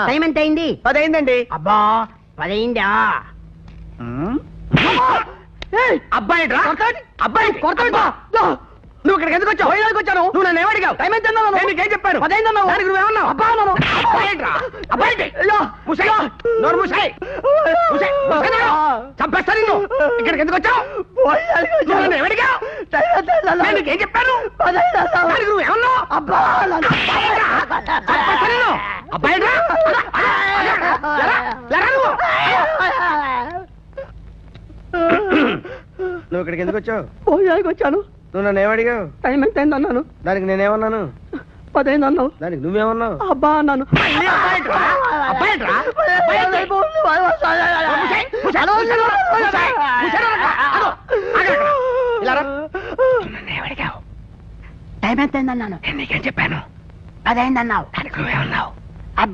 Time ఎంత అయింది? 10 అయిందండి. అబ్బా 10 అయిందా? అబ్బాయి అబ్బాయి నువ్వు ఇక్కడికి ఎందుకు వచ్చావు? వచ్చాను. నువ్వు నన్ను ఏమడిగావు? టైం ఎంత నీకేం చెప్పాను? 10 అయిందన్నావు. దానికి నువ్వేమన్నావు? అబ్బా అన్నాను. చంపేస్తా నిన్ను. ఇక్కడికి ఎందుకు వచ్చావు? నన్ను ఏమడిగావు? నీకేం చెప్పాను? దానికి నువ్వేమన్నావు? అబ్బా చంపేస్తా నిన్ను. అబ్బాయి నువ్వు ఇక్కడికి ఎందుకు వచ్చావు? వచ్చాను. నువ్వు నన్ను ఏమడిగావు? టైం ఎంత అయింది అన్నాను. దానికి నేనేమన్నాను? 10 అయింది అన్నావు. దానికి నువ్వేమన్నావు? అబ్బా అన్నాను. టైం ఎంత అయింది అన్నాను. నీకేం చెప్పాను? 10 అయింది అన్నావు. దానికి నువ్వేమన్నావు?